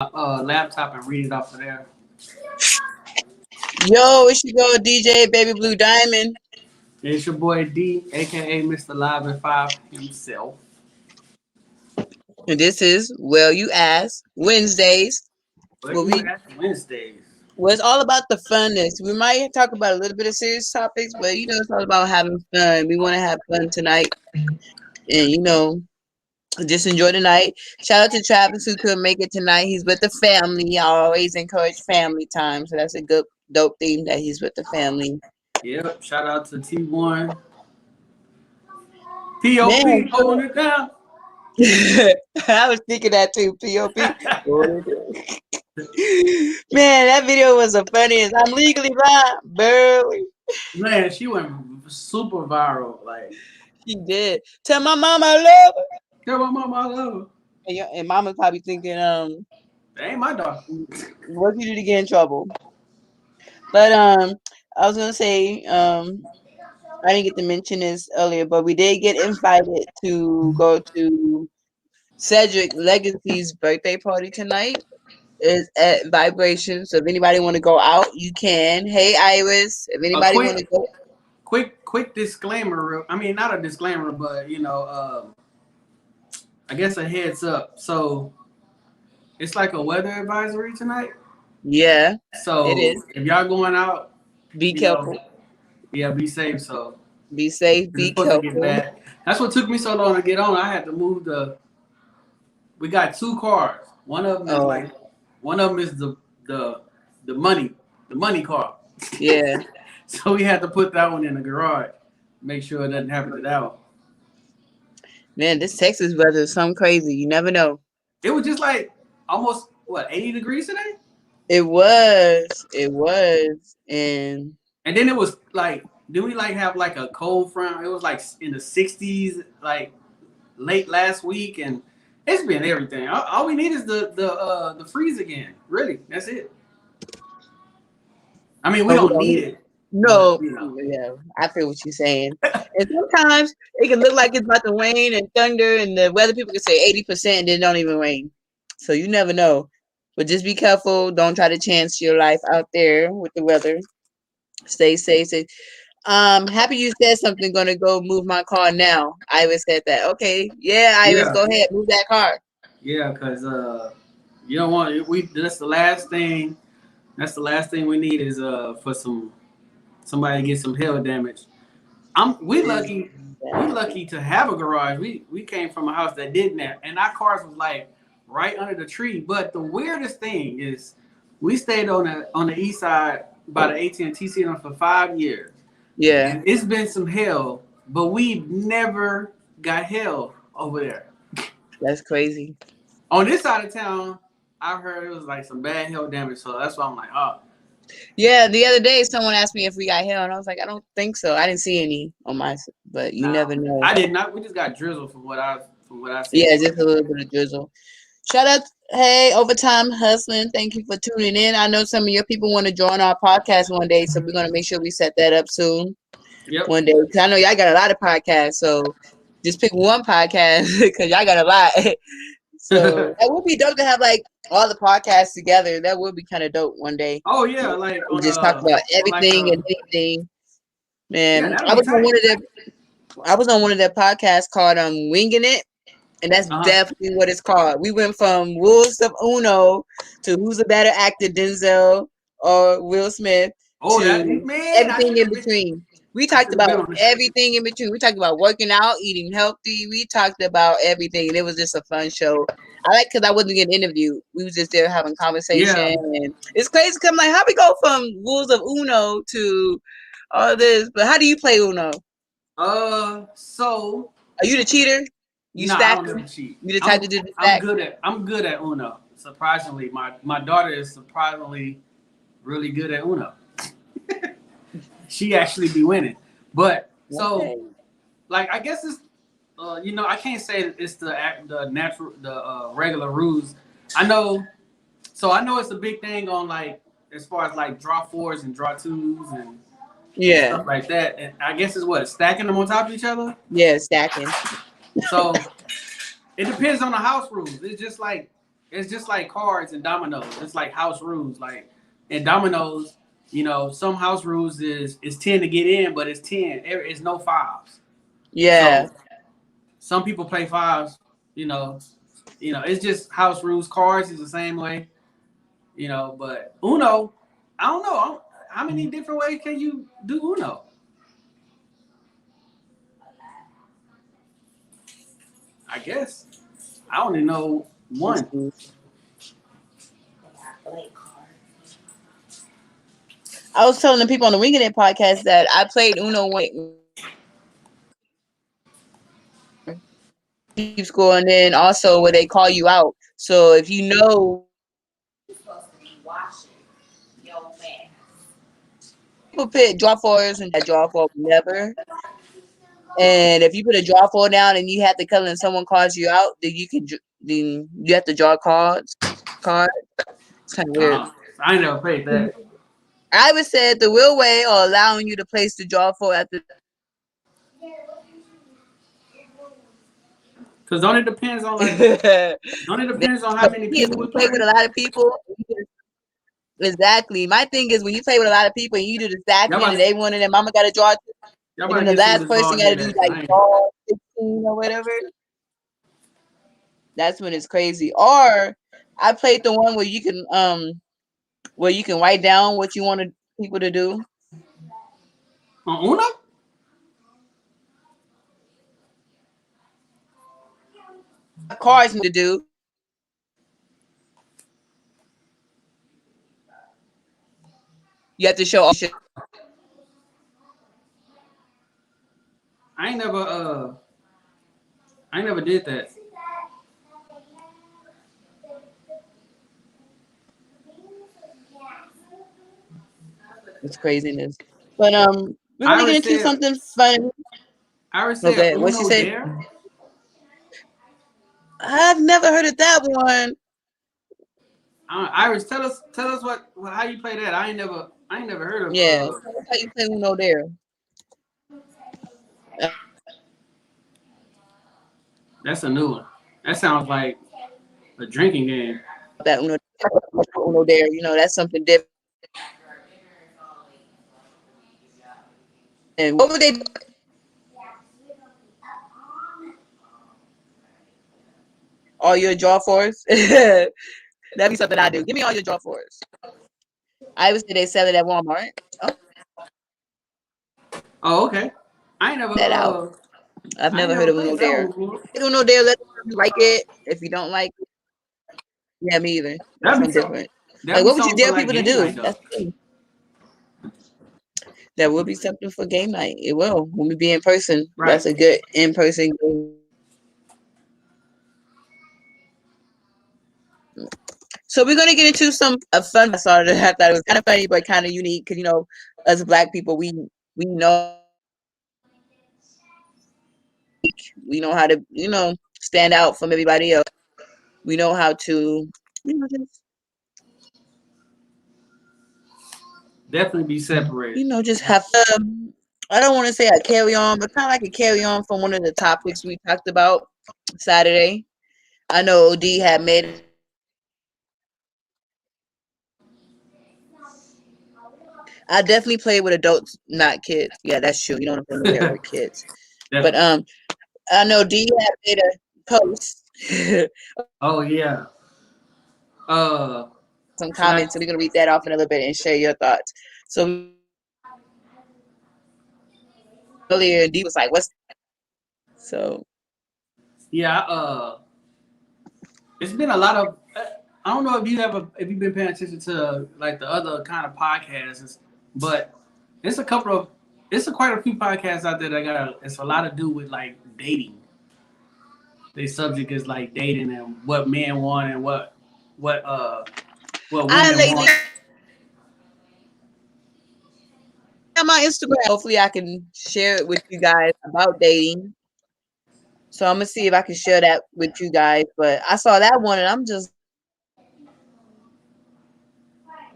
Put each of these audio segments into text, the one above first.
laptop and read it off of there. Yo, it's your girl DJ Baby Blue Diamond. It's your boy D, aka Mr. Live at 5 himself. And this is Well You Ask Wednesdays. But Where you we ask Wednesdays. well, it's all about the funness. We might talk about a little bit of serious topics, but it's all about having fun. We want to have fun tonight. And just enjoy the night. Shout out to Travis who couldn't make it tonight. He's with the family. I always encourage family time. So that's a good dope theme that he's with the family. Yep. Shout out to T1. POP Man, holding it down. I was thinking that too. POP. Man, that video was the funniest. I'm legally blind, barely. Man, she went super viral. Like, She did. Tell my mama I love her. tell my mama I love her. And mama's probably thinking, That ain't my dog. what you do to get in trouble? But I was gonna say, I didn't get to mention this earlier, but we did get invited to go to Cedric Legacy's birthday party tonight. Is at Vibration. So if anybody want to go out, you can. Hey Iris, if anybody want to go. Quick disclaimer. I mean, not a disclaimer, but I guess a heads up. So it's like a weather advisory tonight. Yeah. So it is. If y'all going out, be careful. Be safe. So be safe. Be careful. That's what took me so long to get on. I had to move we got two cars. One of them is the money car. Yeah. So we had to put that one in the garage. Make sure it doesn't happen to that one. Man, this Texas weather is something crazy. You never know. It was just like almost 80 degrees today? It was. And then it was like, did we have like a cold front? It was like in the 60s, like late last week, and it's been everything. All we need is the freeze again. Really, that's it. I mean, we don't need it. No, but, yeah, I feel what you're saying. And sometimes it can look like it's about to rain and thunder, and the weather people can say 80%, and then it don't even rain. So you never know. But just be careful. Don't try to chance your life out there with the weather. Stay safe. Happy you said something. Gonna go move my car now. Iris said that. Okay, yeah, Iris, go ahead, move that car. Yeah, because you don't want that's the last thing. That's the last thing we need is for somebody to get some hail damage. We lucky to have a garage. We came from a house that didn't have, and our cars was like right under the tree. But the weirdest thing is we stayed on the east side by the AT&T Center for 5 years. Yeah. And it's been some hail, but we've never got hail over there. That's crazy. On this side of town, I heard it was like some bad hail damage, so that's why I'm like, oh. Yeah, the other day someone asked me if we got hail, and I was like, I don't think so. I didn't see any on my, but you never know. I did not. We just got drizzle from what I see. Yeah, just a little bit of drizzle. Shout out, hey, Overtime Hustling. Thank you for tuning in. I know some of your people want to join our podcast one day, so we're gonna make sure we set that up soon. Yep. One day, because I know y'all got a lot of podcasts, so just pick one podcast because y'all got a lot. So that would be dope to have like all the podcasts together. That would be kind of dope one day. Oh yeah, like we just talk about everything and anything. Man, I was on one of their podcasts called Winging It, and that's definitely what it's called. We went from Rules of Uno to Who's a Better Actor, Denzel or Will Smith, to everything in between. We talked about everything in between. We talked about working out, eating healthy. We talked about everything, and it was just a fun show. I like because I wasn't getting interviewed. We was just there having conversation, and it's crazy because I'm like, how we go from Rules of Uno to all this? But how do you play Uno? So are you the cheater? You stack? I don't cheat. You the type to do the stack? I'm good at Uno. Surprisingly, my daughter is surprisingly really good at Uno. She actually be winning, but like I guess it's I can't say it's the regular rules. I know it's a big thing on like as far as like draw fours and draw twos and stuff like that. And I guess it's stacking them on top of each other. Yeah, stacking. So it depends on the house rules. It's just like it's just like cards and dominoes. It's like house rules. Like in dominoes, you know, some house rules is 10 to get in, but it's 10. It's no fives. Yeah. So some people play fives. You know, it's just house rules. Cards is the same way. You know, but Uno, I don't know. How many different ways can you do Uno? I guess I only know one. I was telling the people on the Winging It podcast that I played Uno when school, and then also where they call you out. So if you know, people put draw fours and that draw four never. And if you put a draw four down and you have to color and someone calls you out, then you have to draw cards. It's kind of weird. I ain't never played that. I would say the real way or allowing you to place the draw four at the. Cause don't it depends on like don't it depends on how many people you play with a lot of people. Exactly. My thing is when you play with a lot of people and you do the stacking and they one of them, mama got to draw. And then the last person got to do like draw 16 or whatever. That's when it's crazy. Or I played the one where you can write down what you want people to do. On Uno? Cards to do. You have to show all shit. I ain't never did that. It's craziness. But we're gonna get into something fun. Iris said, okay, what she say? I've never heard of that one. Iris, tell us how you play that. I ain't never heard of. Yeah, how you play Uno there? That's a new one. That sounds like a drinking game. That Uno there, that's something different. And what would they? All your draw fours? That'd be something I do. Give me all your draw fours. I would say they sell it at Walmart. Oh, okay. I ain't never that out. I've never heard of Uno Dare. Uno Dare, let you like it. If you don't like it, yeah, me either. That's something different. Like, what would you dare people to do? That's cool. That will be something for game night. It will when we be in person. Right. That's a good in person game. So we're gonna get into some fun. I thought it was kind of funny, but kind of unique because as Black people, we know how to stand out from everybody else. We know how to just definitely be separated. Just have I don't want to say I carry on, but kind of like a carry on from one of the topics we talked about Saturday. I know OD had made. I definitely play with adults, not kids. Yeah, that's true. You don't have to play with kids. But I know D had made a post. Oh yeah. Some comments, so we're gonna read that off in a little bit and share your thoughts. So earlier, D was like, "What's?" So yeah, it's been a lot of. I don't know if you've been paying attention to like the other kind of podcasts, but it's quite a few podcasts out there that it's a lot to do with like dating. The subject is like dating and what men want and what women want. On my Instagram, hopefully I can share it with you guys about dating. So I'm gonna see if I can share that with you guys. But I saw that one and I'm just.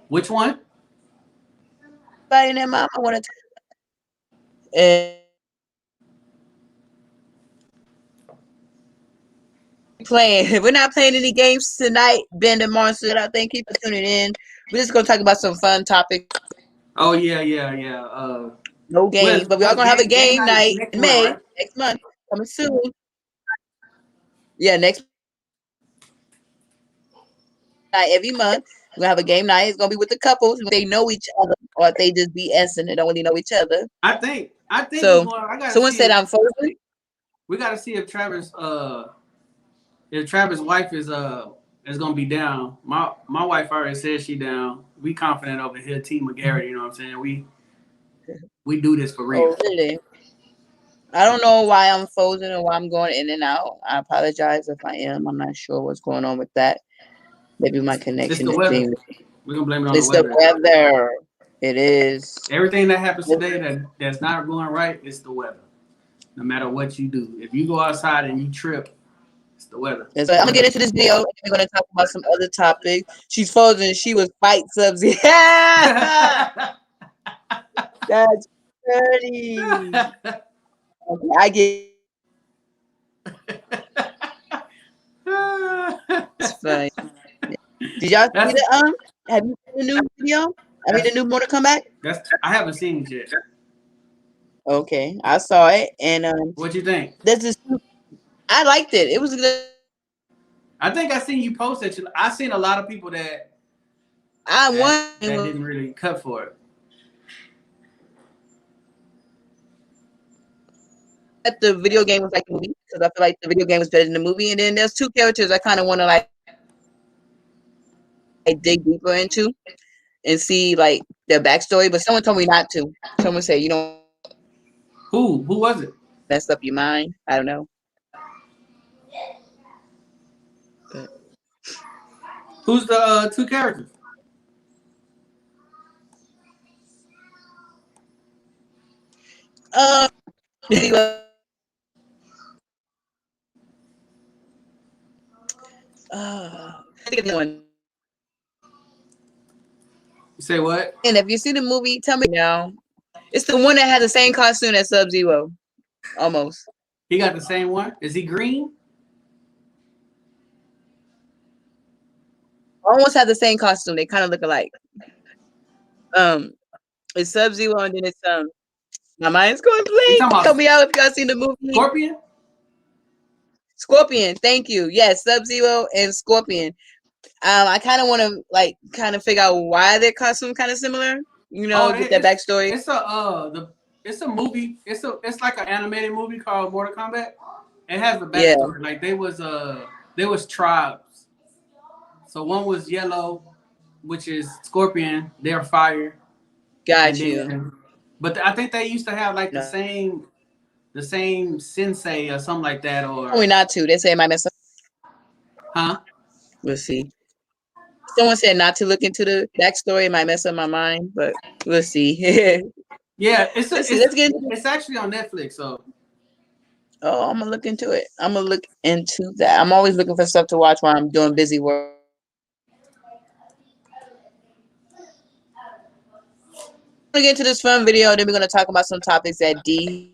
Which one? In their mom, I want to. playing. We're not playing any games tonight. Ben and Marcel, I think keep tuning in. We're just gonna talk about some fun topics. Oh yeah. No games, but we are gonna have a game night next in month, May, right? next month, coming soon. Yeah, next night every month. We're gonna have a game night. It's gonna be with the couples. If they know each other, or if they just BS and they don't really know each other. I think So. we're going. I gotta Someone see said I'm frozen. we gotta see if Travis wife is gonna be down. My wife already said she down. We confident over here, Team McGarrett. You know what I'm saying? We do this for real. Oh, really? I don't know why I'm frozen or why I'm going in and out. I apologize if I am. I'm not sure what's going on with that. Maybe my connection is being. We're gonna blame it on It's the the weather. weather. It is. Everything that happens today that's not going right, it's the weather. No matter what you do, if you go outside and you trip, it's the weather. So I'm gonna get into this video and we're gonna talk about some other topics. She's frozen. She was fight subs. Yeah. That's dirty. Okay, I get. It's fine. Did y'all see the have you seen the new video? I mean the new Mortal Kombat? I haven't seen it yet. Okay, I saw it and what you think? I liked it. It was good. I think I seen you post it. I seen a lot of people that didn't really cut for it. That the video game was like the movie because I feel like the video game was better than the movie. And then there's two characters I kind of want to like dig deeper into and see like their backstory. But someone told me not to. Someone said, you know, who was it? Mess up your mind. I don't know. But. Who's the two characters? I think it's one. You say what? And if you see the movie, tell me now. It's the one that has the same costume as Sub-Zero. Almost. He got the same one? Is he green? Almost have the same costume. They kind of look alike. It's Sub-Zero and then it's my mind's going blank. Help me out if y'all seen the movie. Scorpion, thank you. Yes, Sub-Zero and Scorpion. I kind of want to like kind of figure out why their costume kind of similar. You know, get that backstory. It's a movie. It's like an animated movie called Mortal Kombat. It has a backstory. Yeah. Like there was tribes. So one was yellow, which is Scorpion. They're fire. Got you. But I think they used to have like the same sensei or something like that. Or probably not to. They say it might mess up. Huh? We'll see. Someone said not to look into the backstory. It might mess up my mind, but we'll see. Yeah, it's actually on Netflix. So. Oh, I'm gonna look into it. I'm gonna look into that. I'm always looking for stuff to watch while I'm doing busy work. We're gonna get into this fun video, then we're gonna talk about some topics that D.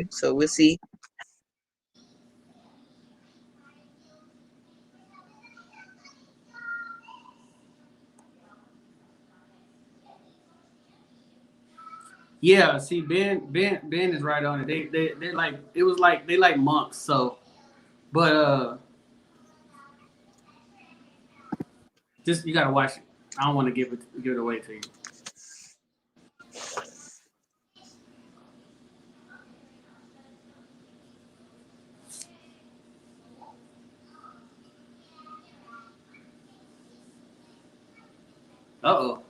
So we'll see. Yeah, see, Ben is right on it. They like it was like they like monks. So, but just you gotta watch it. I don't want to give it away to you. Uh-oh.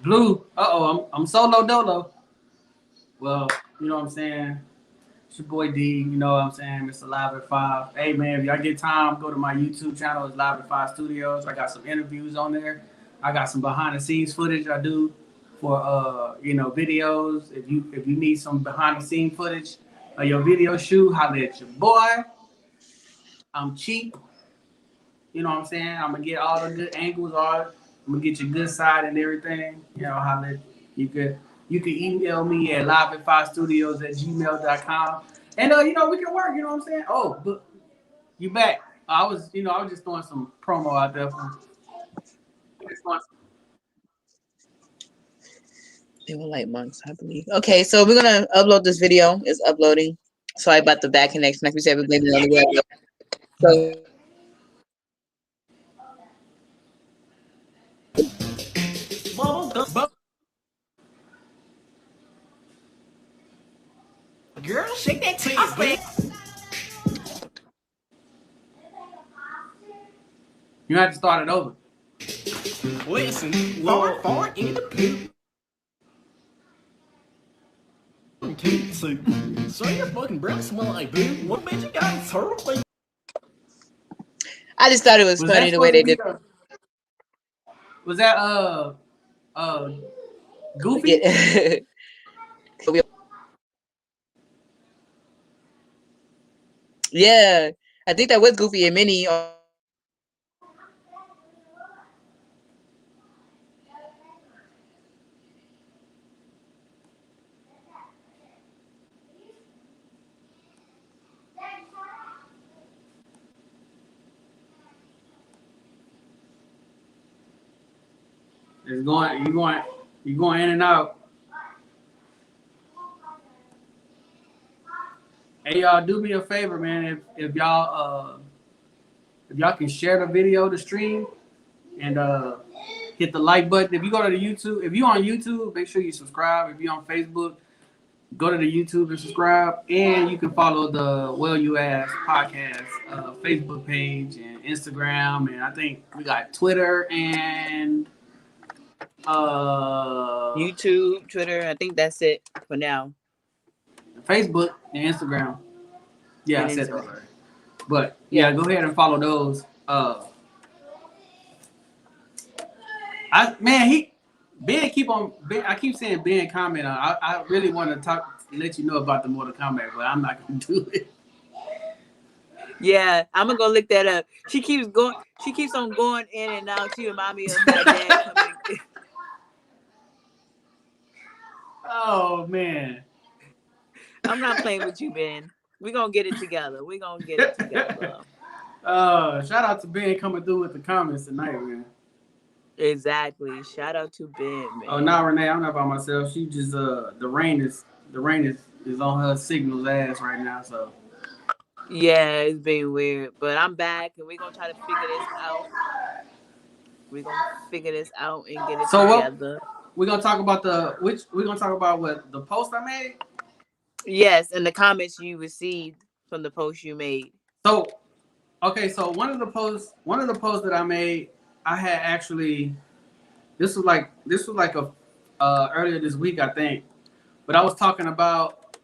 Blue. Uh-oh. I'm solo dolo. Well, you know what I'm saying? It's your boy D, you know what I'm saying? Mr. Live at 5. Hey man, if y'all get time, go to my YouTube channel. It's Live at 5 Studios. I got some interviews on there. I got some behind the scenes footage I do for videos. If you need some behind the scene footage of your video shoot, holla at your boy. I'm cheap. You know what I'm saying? I'm gonna get all the good angles, I'm gonna get your good side and everything. You know, how you could email me at liveat5studios@gmail.com. And you know, we can work, you know what I'm saying? Oh, but you back. I was just throwing some promo out there for They were like months, I believe. Okay, so we're gonna upload this video. It's uploading. Sorry about the bad connection. Like we said, we're blaming on the web. So girl, shake that titties, baby. you have to start it over. Listen, fart in the poop. So your fucking breath smell like poop. What made you guys turtle? I just thought it was funny the way they did. Was that Goofy? Yeah. Yeah, I think that was Goofy and Minnie. It's going you going in and out. Hey y'all, do me a favor, man. If y'all can share the video, the stream, and hit the like button. If you go to the YouTube, if you on YouTube, make sure you subscribe. If you're on Facebook, go to the YouTube and subscribe. And you can follow the Well You Ask podcast Facebook page and Instagram. And I think we got Twitter and YouTube, Twitter. I think that's it for now. Facebook and Instagram. Yeah, I said that already. But yeah, go ahead and follow those. Ben keep saying Ben comment on. I really want to let you know about the Mortal Kombat, but I'm not gonna do it. Yeah, I'm gonna go look that up. She keeps on going in and out. She remind me of my dad coming. Oh man. I'm not playing with you, Ben. We're gonna get it together. Shout out to Ben coming through with the comments tonight, man. Exactly. Shout out to Ben, man. Oh, not Renee. I'm not by myself. She just the rain is on her signals ass right now. So yeah, it's been weird, but I'm back and we're gonna try to figure this out. We're gonna figure this out and get it together. We're gonna talk about what the post I made. Yes, and the comments you received from the post you made. So, okay, so one of the posts that I made, I had actually, this was like a earlier this week, I think, but I was talking about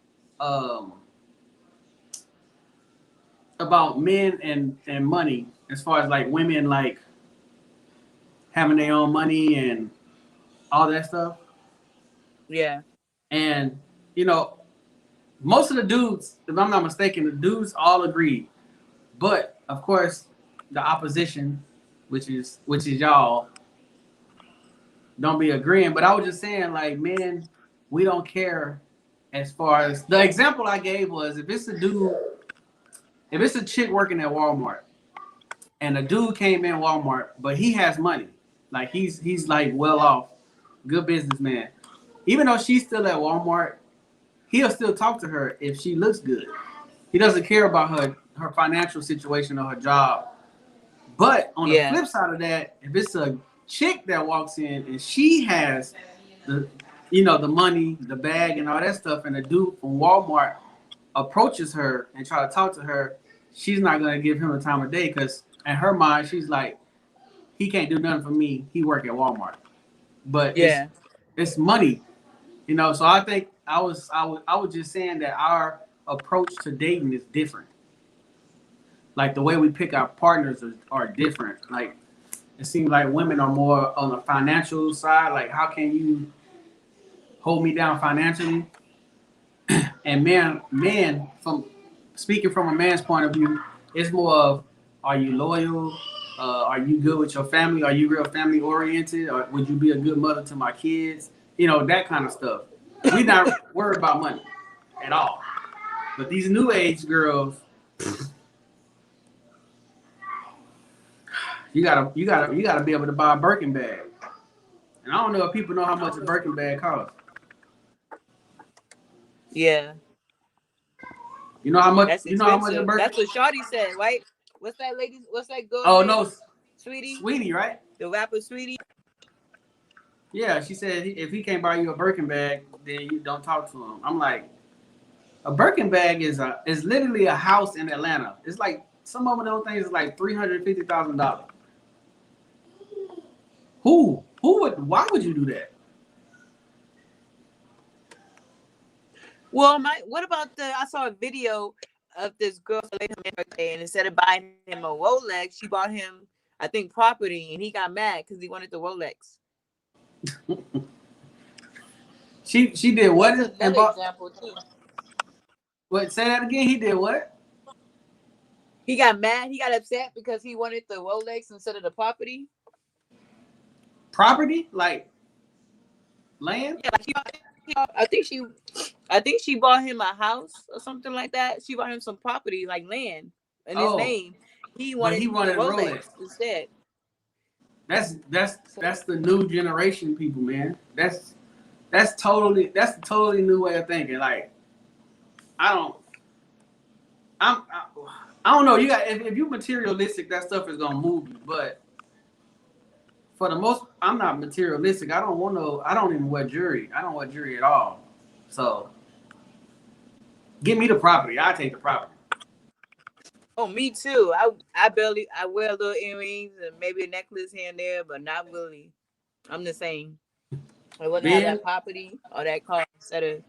men and money, as far as like women like having their own money and all that stuff. Yeah. And you know, most of the dudes, if I'm not mistaken, the dudes all agreed. But of course, the opposition, which is y'all, don't be agreeing. But I was just saying, like, men, we don't care. As far as the example I gave was, if it's a chick working at Walmart, and a dude came in Walmart, but he has money, like he's like well off, good businessman. Even though she's still at Walmart, he'll still talk to her if she looks good. He doesn't care about her financial situation or her job. But on the flip side of that, if it's a chick that walks in and she has the money, the bag and all that stuff, and a dude from Walmart approaches her and try to talk to her, she's not going to give him a time of day, because in her mind, she's like, he can't do nothing for me. He work at Walmart. But it's money, so I think I was just saying that our approach to dating is different. Like the way we pick our partners are different. Like it seems like women are more on the financial side. Like, how can you hold me down financially? And men, from speaking from a man's point of view, it's more of, are you loyal? Are you good with your family? Are you real family oriented? Or would you be a good mother to my kids? You know, that kind of stuff. We not worried about money at all. But these new age girls, you gotta be able to buy a Birkin bag. And I don't know if people know how much a Birkin bag costs. Yeah. You know how much? That's you know how much a expensive. Birkin? That's what Shawty said, right? What's that lady? What's that girl? Oh name? no, Sweetie. Sweetie, right? The rapper Sweetie. Yeah, she said if he can't buy you a Birkin bag, then you don't talk to him. I'm like, a Birkin bag is literally a house in Atlanta. It's like some of those things is like $350,000. Who would? Why would you do that? Well, what about I saw a video of this girl celebrating her birthday, and instead of buying him a Rolex, she bought him, I think, property, and he got mad because he wanted the Rolex. She did what? That's another example too. What? Say that again. He did what? He got mad. He got upset because he wanted the Rolex instead of the property. Property, like land? Yeah, I think she bought him a house or something like that. She bought him some property, like land, in his name. He wanted Rolex instead. That's the new generation people, man. That's a totally new way of thinking. Like, I don't know. You got if you're materialistic, that stuff is gonna move you. But for the most, I'm not materialistic. I don't even wear jewelry. I don't wear jewelry at all. So, give me the property. I take the property. Oh, me too. I wear little earrings and maybe a necklace here and there, but not really. I'm the same. I wouldn't have that property or that car instead of.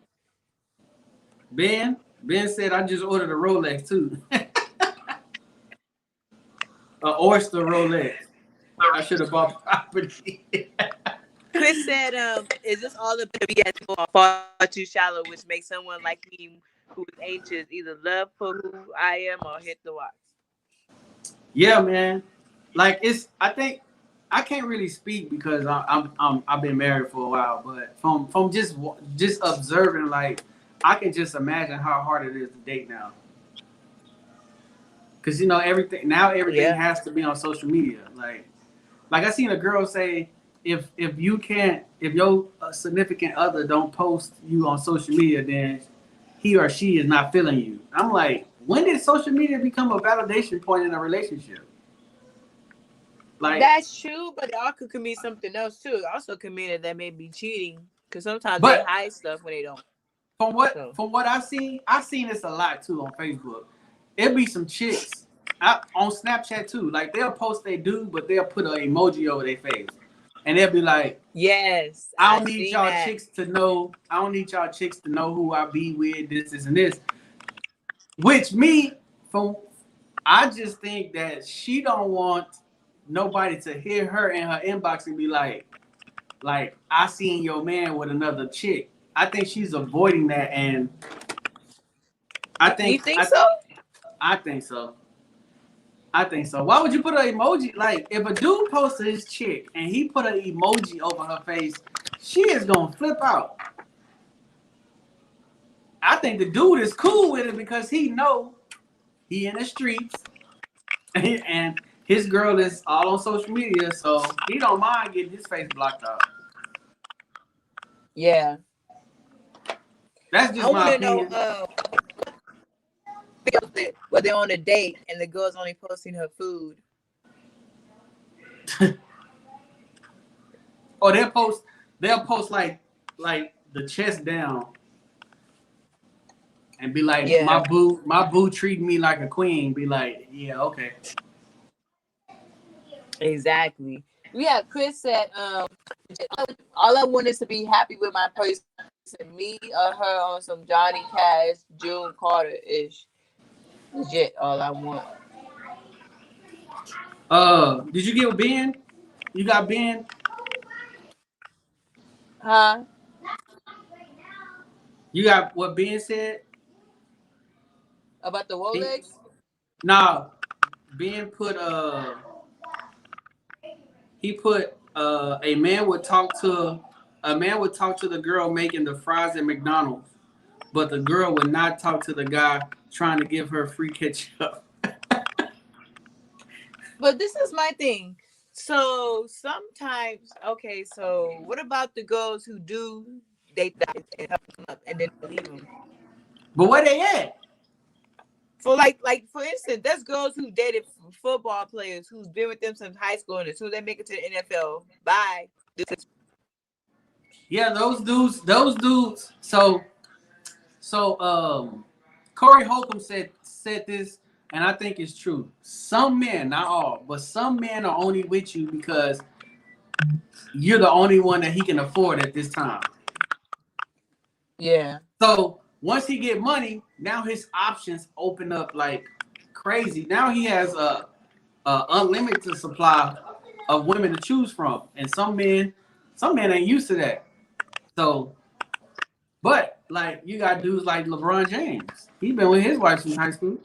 Ben said I just ordered a Rolex too. An oyster Rolex. I should have bought property. Chris said, is this all the BS people are far too shallow, which makes someone like me who is anxious either love for who I am or hit the rocks? Yeah, man. Like I think I can't really speak because I've been married for a while, but from just observing, like I can just imagine how hard it is to date now. Cause everything has to be on social media. Like I seen a girl say, if your significant other don't post you on social media, then he or she is not feeling you. I'm like, when did social media become a validation point in a relationship? Like, that's true, but it also could mean something else too. It also could mean that may be cheating because sometimes they hide stuff when they don't. From what I've seen this a lot too on Facebook. It'll be some chicks on Snapchat too. Like they'll post they dude, but they'll put an emoji over their face. And they'll be like, yes, I don't need y'all chicks to know who I be with, this, and this. Which I just think that she don't want nobody to hear her in her inbox and be like, I seen your man with another chick. I think she's avoiding that, and I think. You think so? I think so. Why would you put an emoji? Like, if a dude posts his chick and he put an emoji over her face, she is gonna flip out. I think the dude is cool with it because he know he in the streets and his girl is all on social media, so he don't mind getting his face blocked out. Yeah. That's just my opinion. But they're on a date and the girl's only posting her food. Oh, they'll post like the chest down and be like, my boo treating me like a queen. Be like, yeah, okay. Exactly. Yeah, Chris said, all I want is to be happy with my person, me or her on some Johnny Cash, June Carter-ish. Legit, all I want. Did you get Ben? You got Ben? Huh? You got what Ben said? About the Rolex? Nah, Ben put He put a man would talk to the girl making the fries at McDonald's, but the girl would not talk to the guy trying to give her free ketchup. But this is my thing. So sometimes, okay, so what about the girls who do date guys and help them up and then leave them? But where they at? For like for instance, there's girls who dated football players who's been with them since high school, and as soon as they make it to the NFL, bye. Yeah, those dudes. So Corey Holcomb said this, and I think it's true. Some men, not all, but some men are only with you because you're the only one that he can afford at this time. Yeah. So once he get money, now his options open up like crazy. Now he has a unlimited supply of women to choose from, and some men ain't used to that. So, but like you got dudes like LeBron James. He been with his wife since high school.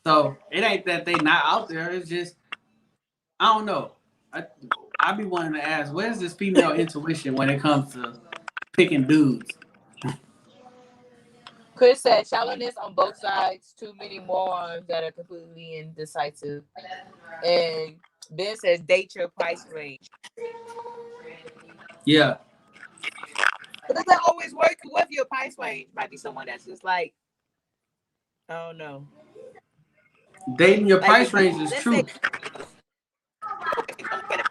So it ain't that they not out there. It's just I don't know. I be wanting to ask, where's this female intuition when it comes to picking dudes? Chris said shallowness on both sides, too many morons that are completely indecisive. And Ben says date your price range. Yeah. But does that always work with your price range? Might be someone that's just like, I don't know. Dating your price range is true.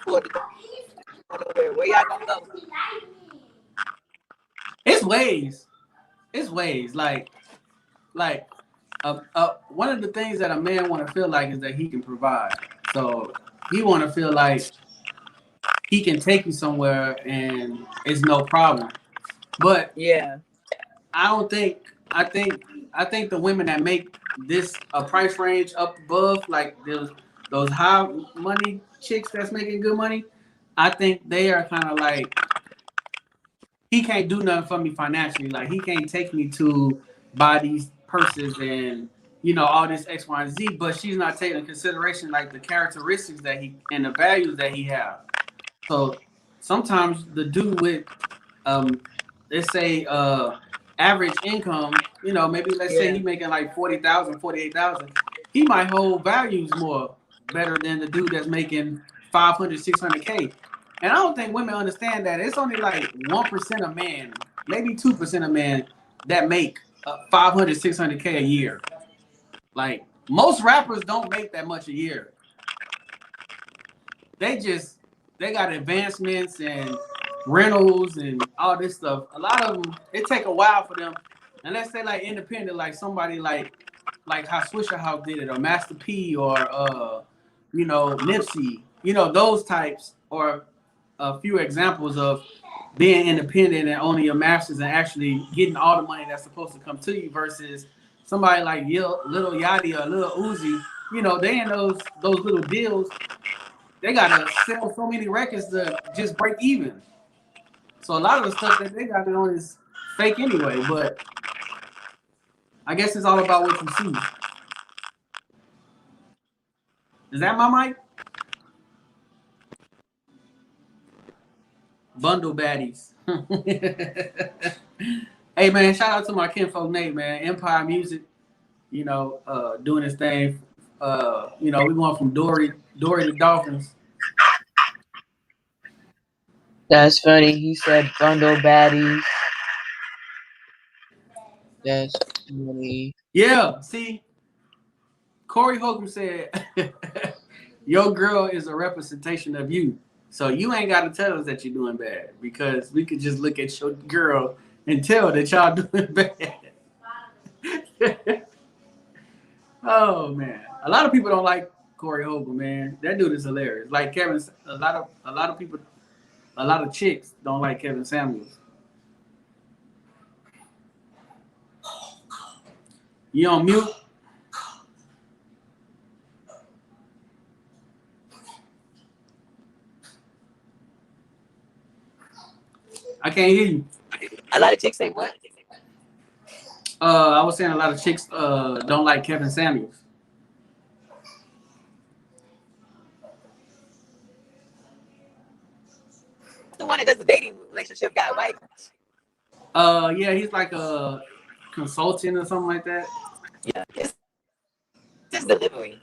Where y'all gonna go? It's ways. Like one of the things that a man want to feel like is that he can provide. So he want to feel like he can take you somewhere and it's no problem. But yeah, I think the women that make this a price range up above, like those high money chicks that's making good money, I think they are kind of like, he can't do nothing for me financially. Like he can't take me to buy these purses and all this X, Y, and Z. But she's not taking into consideration like the characteristics that he and the values that he have. So sometimes the dude with let's say average income, maybe let's say he's making like 40,000, 48,000, he might hold values more better than the dude that's making 500, 600K. And I don't think women understand that it's only like 1% of men, maybe 2% of men that make 500, 600K a year. Like most rappers don't make that much a year. They got advancements and rentals and all this stuff. A lot of them, it take a while for them. And let's say like independent, like somebody like how Swishahouse did it, or Master P, or Nipsey, those types, or a few examples of being independent and owning your masters and actually getting all the money that's supposed to come to you versus somebody like Lil Yachty or Lil Uzi. They in those little deals. They gotta sell so many records to just break even. So a lot of the stuff that they got on is fake anyway, but I guess it's all about what you see. Is that my mic? Bundle baddies. Hey man, shout out to my kinfolk Nate, man. Empire Music, doing his thing. We went from Dory to Dolphins. That's funny. He said bundle baddies. That's funny. Yeah, see, Corey Holcomb said, your girl is a representation of you. So you ain't got to tell us that you're doing bad, because we could just look at your girl and tell that y'all doing bad. Oh man, a lot of people don't like Corey Holcomb, man. That dude is hilarious. Like Kevin, a lot of people, a lot of chicks don't like Kevin Samuels. You on mute? I can't hear you. A lot of chicks say what? I was saying a lot of chicks don't like Kevin Samuels. one that does the dating relationship guy, right? Yeah, he's like a consultant or something like that. Yeah, it's just delivery.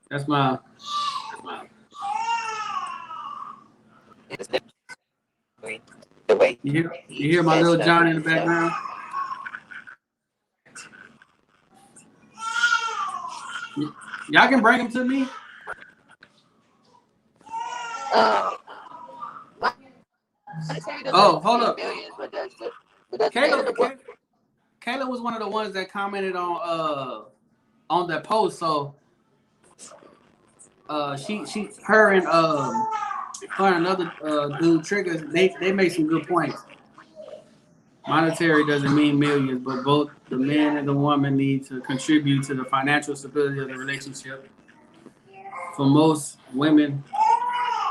That's my. It's the way. You hear my little Johnny in the background? Y'all can bring him to me. Oh, hold up. Kayla was one of the ones that commented on that post. So her and another dude Triggers, they made some good points. Monetary doesn't mean millions, but both the man and the woman need to contribute to the financial stability of the relationship. For most women,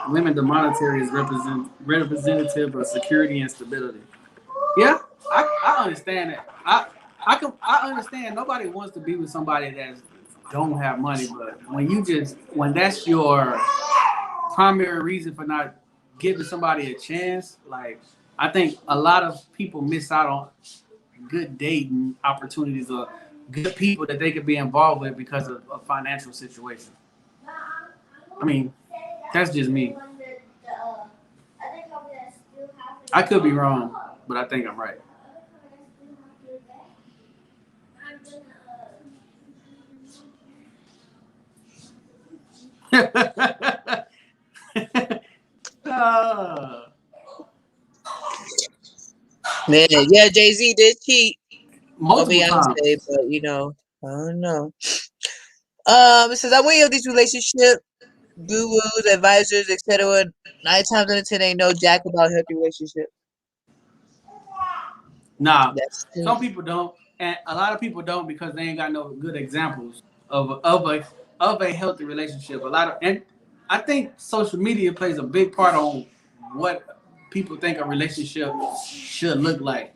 the monetary is representative of security and stability. Yeah, I understand that. I understand nobody wants to be with somebody that don't have money, but when that's your primary reason for not giving somebody a chance, like I think a lot of people miss out on good dating opportunities or good people that they could be involved with because of a financial situation. I mean, that's just me. I could be wrong, but I think I'm right. Man, yeah, Jay-Z did cheat on Multiple Beyonce, times. but I don't know. It says I went of these relationship gurus, advisors, etc. 9 times out of 10 they know jack about healthy relationship. Nah, some people don't, and a lot of people don't because they ain't got no good examples of a healthy relationship. And I think social media plays a big part on what people think a relationship should look like.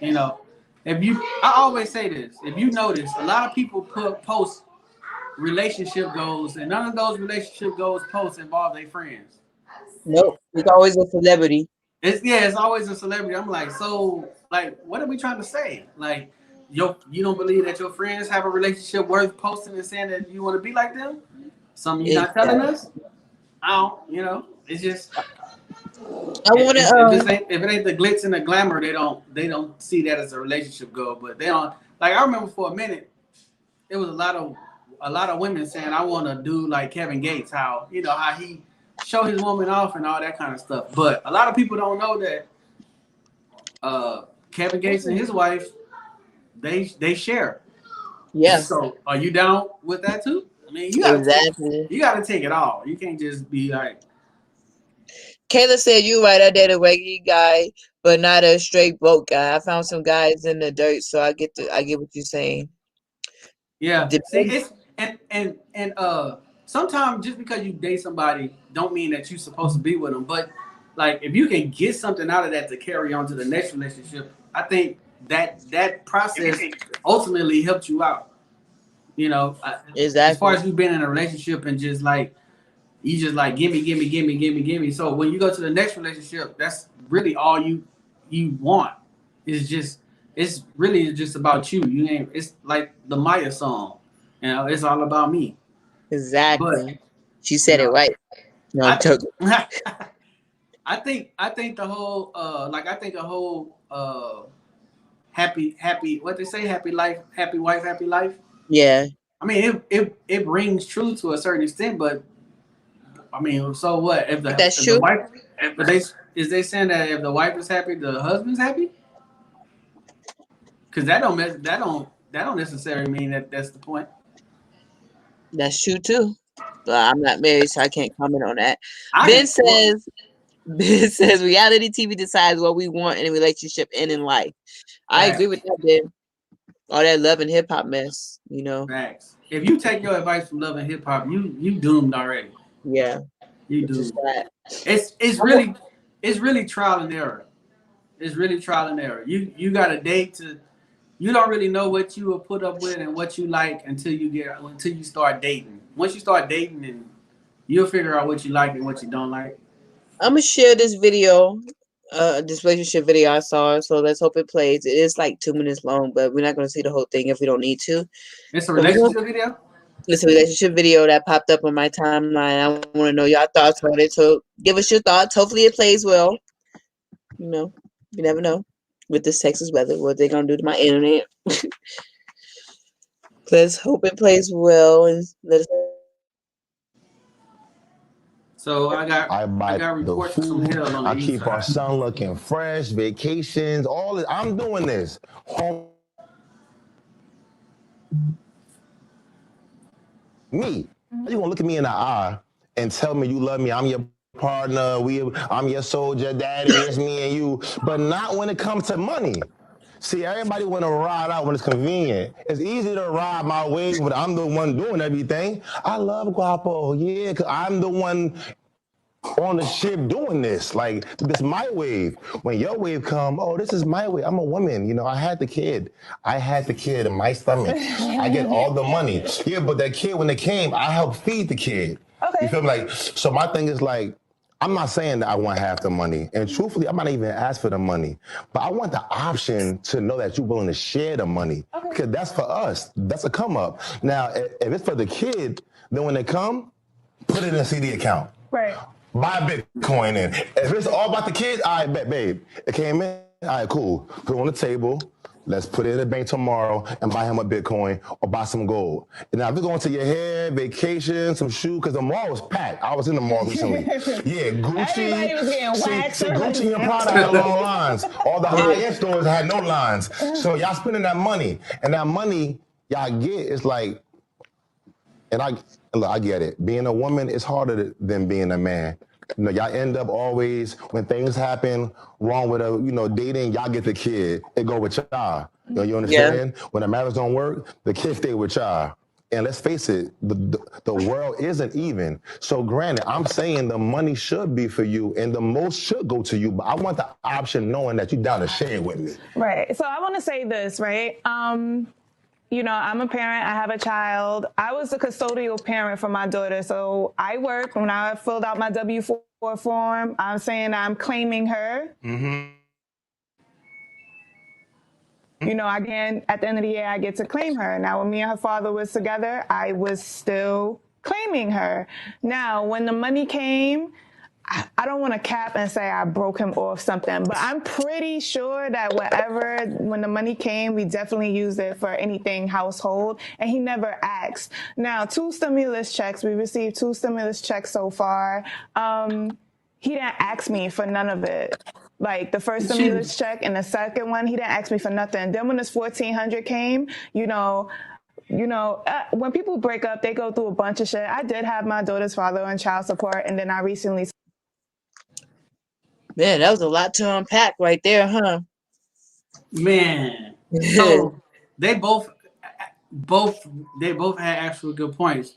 You know, I always say this. If you notice, a lot of people post relationship goals, and none of those relationship goals posts involve their friends. Nope, it's always a celebrity. It's always a celebrity. I'm like, so like, what are we trying to say? Like, you don't believe that your friends have a relationship worth posting and saying that you want to be like them? Something you're not telling us? I don't. It's just. I want to. If it ain't the glitz and the glamour, they don't see that as a relationship goal. But they don't. Like I remember for a minute, it was a lot of women saying, I want to do like Kevin Gates, how he show his woman off and all that kind of stuff. But a lot of people don't know that Kevin Gates and his wife, they share. Yeah. So are you down with that too? I mean, you gotta take it all. You can't just be like. Kayla said, "You right. I dated a regular guy, but not a straight broke guy. I found some guys in the dirt, so I get what you're saying." Yeah. See, it's and sometimes just because you date somebody don't mean that you're supposed to be with them. But like if you can get something out of that to carry on to the next relationship, I think that process ultimately helped you out. Exactly. As far as you've been in a relationship and just like you just like gimme. So when you go to the next relationship, that's really all you want. It's really just about you. It's like the Maya song. It's all about me. Exactly. But, she said it right. No, I'm joking. I think the whole happy what they say, happy life, happy wife, happy life. Yeah. I mean it rings true to a certain extent, but I mean, so what? If the wife, is they saying that if the wife is happy, the husband's happy? Because that don't necessarily mean that's the point. That's true too. But I'm not married, so I can't comment on that. Ben says reality TV decides what we want in a relationship and in life. I agree with that, Ben. All that Love and Hip Hop mess, Facts. If you take your advice from Love and Hip Hop, you doomed already. Yeah. You doomed. It's really trial and error. It's really trial and error. You got a date you don't really know what you will put up with and what you like until you start dating. once you start dating, and you'll figure out what you like and what you don't like. I'm gonna share this video, this relationship video I saw. So let's hope it plays. It is like 2 minutes long, but we're not gonna see the whole thing if we don't need to. It's a relationship video. It's a relationship video that popped up on my timeline. I want to know y'all thoughts on it. So give us your thoughts. Hopefully it plays well. You know, you never know with this Texas weather what they're gonna do to my internet. Let's hope it plays well and let us. So I got reports from hell on the I east keep side. our son looking fresh, vacations, all this. I'm doing this. Me, you gonna look at me in the eye and tell me you love me? I'm your partner. I'm your soldier, daddy. It's me and you. But not when it comes to money. See, everybody want to ride out when it's convenient. It's easy to ride my wave when I'm the one doing everything. I love Guapo, yeah, because I'm the one on the ship doing this. Like, this is my wave. When your wave come, oh, this is my wave. I'm a woman, you know, I had the kid in my stomach. I get all the money. Yeah, but that kid, when it came, I helped feed the kid. Okay. You feel me? Like, so my thing is like, I'm not saying that I want half the money. And truthfully, I might not even ask for the money. But I want the option to know that you're willing to share the money. Okay. Because that's for us. That's a come up. Now, if it's for the kid, then when they come, put it in a CD account. Right. Buy Bitcoin in. If it's all about the kid, I bet, babe. It came in, all right, cool. Put it on the table. Let's put it in the bank tomorrow and buy him a Bitcoin or buy some gold. And now if you're going to your hair, vacation, some shoe, because the mall was packed. I was in the mall recently. Yeah, Gucci. Everybody was getting waxed. See, Gucci and Prada had long lines. All the high-end stores had no lines. So y'all spending that money. And that money y'all get is like, and look, I get it. Being a woman is harder than being a man. You know, y'all end up always, when things happen wrong with dating, y'all get the kid. It go with y'all. You understand? Yeah. When the marriage don't work, the kid stay with y'all. And let's face it, the world isn't even. So granted, I'm saying the money should be for you and the most should go to you, but I want the option knowing that you're down to share it with me. Right. So I want to say this, right? You know, I'm a parent. I have a child. I was a custodial parent for my daughter. So I work. When I filled out my W-4 form, I'm saying I'm claiming her. Mm-hmm. You know, again, at the end of the year, I get to claim her. Now, when me and her father was together, I was still claiming her. Now, when the money came, I don't want to cap and say I broke him off something, but I'm pretty sure that when the money came, we definitely used it for anything household, and he never asked. Now, 2 stimulus checks, we received 2 stimulus checks so far. He didn't ask me for none of it. Like the first stimulus check and the second one, he didn't ask me for nothing. Then when this $1,400 came, when people break up, they go through a bunch of shit. I did have my daughter's father on child support, and then I recently. Man, that was a lot to unpack right there, huh? Man, so they both had actual good points.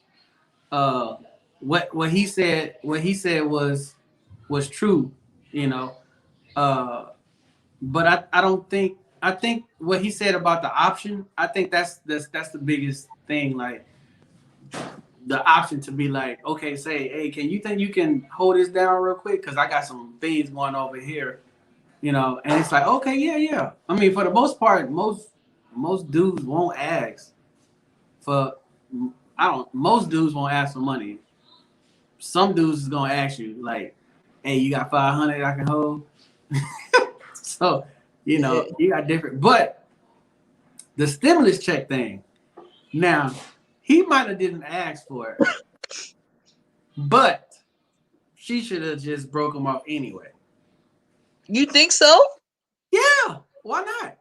What he said was true, you know. But I don't think. I think what he said about the option, I think that's the biggest thing. Like the option to be like, okay, say, hey, you think you can hold this down real quick? Because I got some things going over here, you know. And it's like, okay, yeah. I mean, for the most part, most dudes won't ask for. Most dudes won't ask for money. Some dudes is gonna ask you like, hey, you got 500 I can hold. So, you know, you got different, but the stimulus check thing. Now, he might have didn't ask for it, but she should have just broke him off anyway. You think so? Yeah, why not?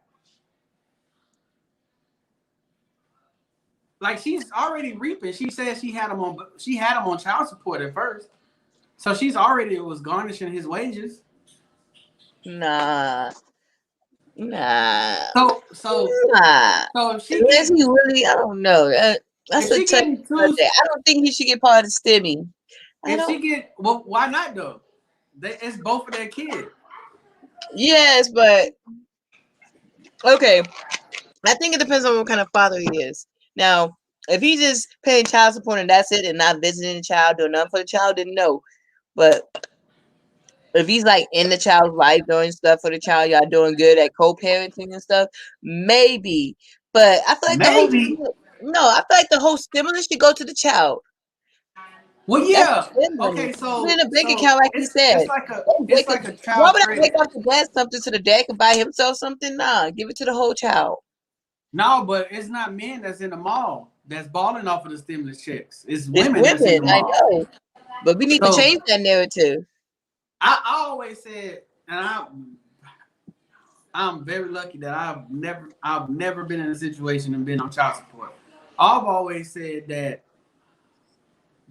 Like she's already reaping. She said she had him on child support at first, so she's already was garnishing his wages. Nah. So she is he really? I don't know. That's a tough. I don't think he should get part of the stimmy. Why not though? It's both of their kids. Yes, but okay. I think it depends on what kind of father he is. Now, If he's just paying child support and that's it, and not visiting the child, doing nothing for the child, then no. But if he's like in the child's life, doing stuff for the child, y'all doing good at co-parenting and stuff, maybe. But I feel like Maybe. I feel like the whole stimulus should go to the child. Well, That's yeah. their money. Okay, so Put it in a bank account, like you said. it's like a Why child would I credit. take off the dad something so the dad can buy himself something? Nah, give it to the whole child. No, but it's not men that's in the mall that's balling off of the stimulus checks. It's It's women that's in the women, I mall. know. But we need to So change that narrative. I always said, and I'm very lucky that I've never been in a situation and been on child support. I've always said that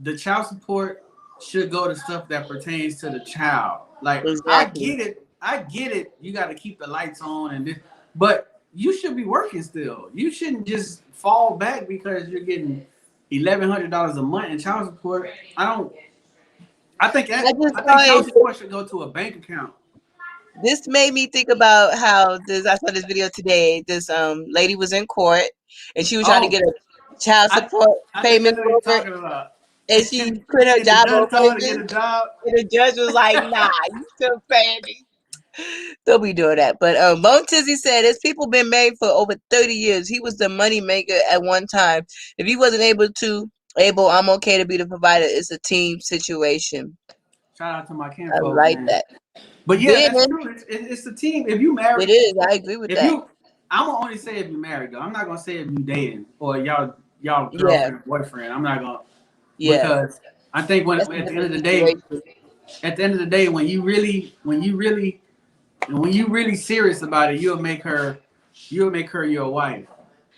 the child support should go to stuff that pertains to the child. Like Exactly. I get it. You got to keep the lights on and this, but you should be working still. You shouldn't just fall back because you're getting $1,100 a month in child support. I think child support should go to a bank account. This made me think about how I saw this video today. This lady was in court and she was trying to get a child support payment over, talking about. And she quit her job on to get a job. And the judge was like, nah, you still paying me. Don't be doing that. But Bone Tizzy said there's people been married for over 30 years. He was the money maker at one time. If he wasn't able, I'm okay to be the provider. It's a team situation. Shout out to my camp. I like that. But yeah, that's true. It's a team. If you married, it is. I agree with that. I'm gonna only say if you married though. I'm not gonna say if you dating or y'all girlfriend or boyfriend. I'm not gonna. Yeah. Because I think at the end of the day, when you really serious about it, you'll make her your wife.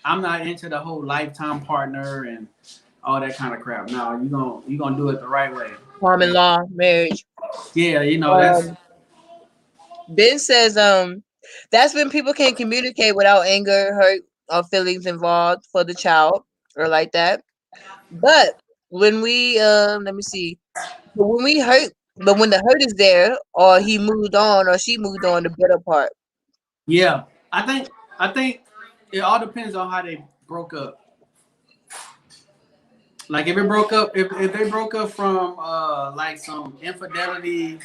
I'm not into the whole lifetime partner and all that kind of crap. No, you gonna do it the right way. Common law marriage. Yeah, that's. Ben says that's when people can communicate without anger, hurt, or feelings involved for the child or like that. But when we let me see. But when we hurt, but when the hurt is there, or he moved on, or she moved on, the better part. Yeah, I think it all depends on how they broke up. Like if they broke up from like some infidelity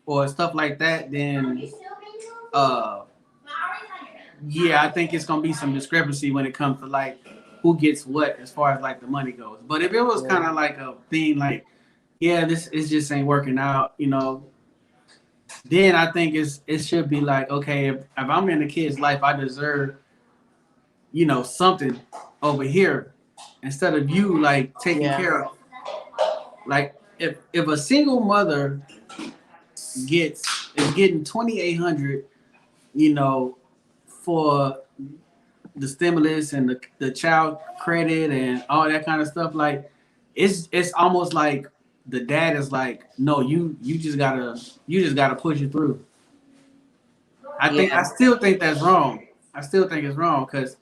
or stuff like that, then yeah, I think it's gonna be some discrepancy when it comes to like who gets what as far as like the money goes. But if it was kind of like a thing like, yeah, this is just ain't working out, then I think it should be like, okay, if I'm in the kid's life, I deserve, something over here instead of you like taking care of. Like if a single mother is getting $2,800, for the stimulus and the child credit and all that kind of stuff, like it's almost like the dad is like, no, you just gotta push it through. I still think that's wrong. I still think it's wrong because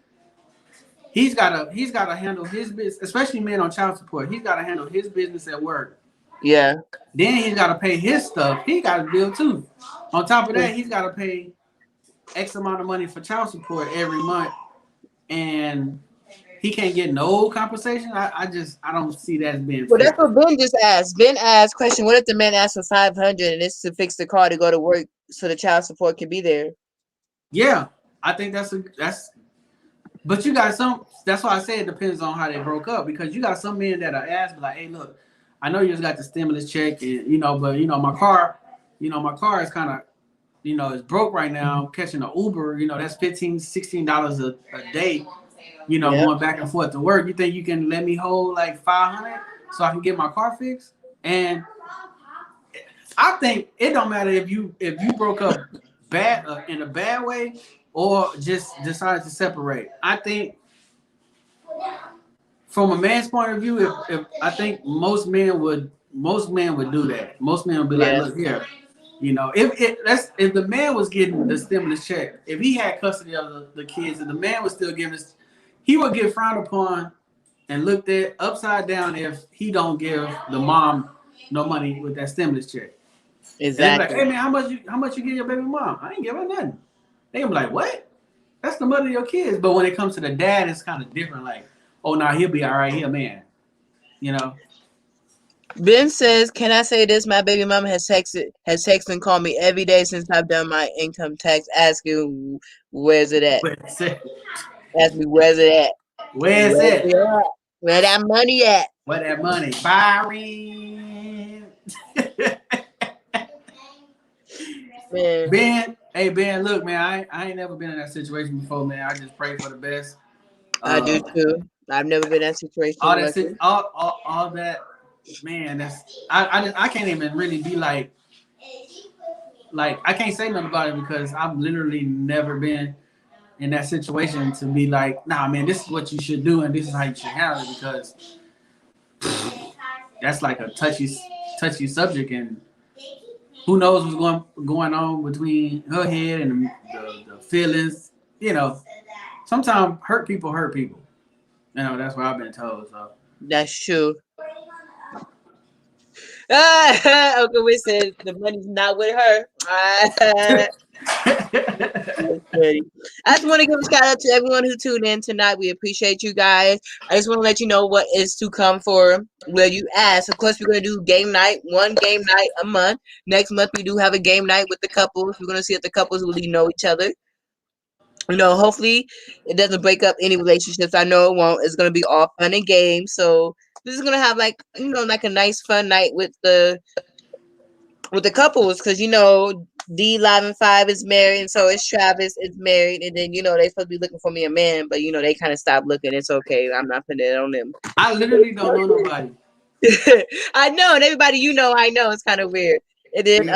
he's gotta handle his business, especially men on child support. He's gotta handle his business at work. Yeah. Then he's gotta pay his stuff. He got a bill too. On top of that, he's gotta pay X amount of money for child support every month, and he can't get no compensation. I don't see that as being fair. That's what Ben just asked. Ben asked question: what if the man asked for $500 and it's to fix the car to go to work so the child support can be there? Yeah, I think that's. But you got some. That's why I say it depends on how they broke up, because you got some men that are asked like, hey, look, I know you just got the stimulus check, and but my car is kind of, it's broke right now. I'm catching an Uber, that's $15, $16 a day. Going back and forth to work. You think you can let me hold like $500 so I can get my car fixed? And I think it don't matter if you broke up bad in a bad way or just decided to separate. I think from a man's point of view, if I think most men would do that. Most men would be like, look here, if the man was getting the stimulus check, if he had custody of the kids and the man was still giving us, he would get frowned upon and looked at upside down if he don't give the mom no money with that stimulus check. Exactly. Like, hey man, how much you give your baby mom? I ain't give her nothing. They gonna be like, what? That's the mother of your kids. But when it comes to the dad, it's kind of different. Like, oh no, he'll be all right. He a man. You know. Ben says, "Can I say this? My baby mama has texted and called me every day since I've done my income tax, asking where's it at? Where's it? Ask me where's it at? Where's it? Where that money at? Where that money? Byron. Man. Ben, hey Ben, look, man, I ain't never been in that situation before, man. I just pray for the best. I do too. I've never been in that situation. All that, all that, man. I can't even really be like I can't say nothing about it because I've literally never been in that situation to be like, nah, man, this is what you should do and this is how you should handle it because that's like a touchy subject and who knows what's going on between her head and the feelings. You know, sometimes hurt people. You know, that's what I've been told. So that's true. Uncle Wiz said the money's not with her. I just want to give a shout out to everyone who tuned in tonight. We appreciate you guys. I just want to let you know what is to come for Will You Ask. Of course, we're going to do game night, one game night a month. Next month, we do have a game night with the couples. We're going to see if the couples really know each other. You know, hopefully it doesn't break up any relationships. I know it won't. It's going to be all fun and games. So this is going to have like a nice fun night with the couples because, D Live and 5 is married, and so is Travis is married, and then they supposed to be looking for me a man, but they kind of stopped looking. It's okay. I'm not putting it on them. I literally don't know nobody. I know, and everybody I know it's kind of weird. And then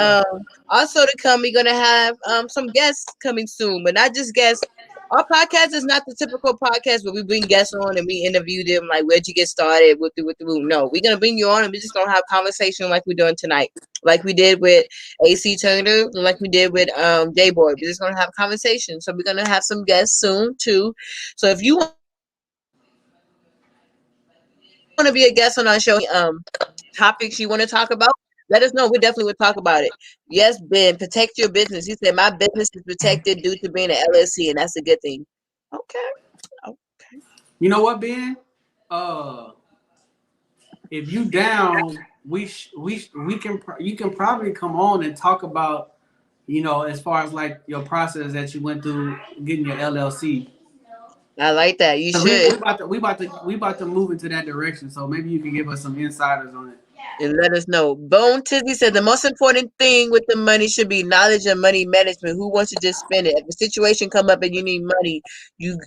also to come, we're gonna have some guests coming soon, but not just guests. Our podcast is not the typical podcast where we bring guests on and we interview them like where'd you get started with the room. No, we're gonna bring you on and we're just gonna have conversation like we're doing tonight, like we did with AC Turner, and like we did with Day Boy. We're just gonna have conversation. So we're gonna have some guests soon too. So if you want to be a guest on our show, topics you want to talk about, let us know. We definitely would talk about it. Yes, Ben, protect your business. He said my business is protected due to being an LLC, and that's a good thing. Okay. You know what, Ben? If you down, you can probably come on and talk about, as far as like your process that you went through getting your LLC. I like that. You should. We about to move into that direction. So maybe you can give us some insiders on it. And let us know. Bone Tizzy said the most important thing with the money should be knowledge and money management. Who wants to just spend it? If a situation come up and you need money, you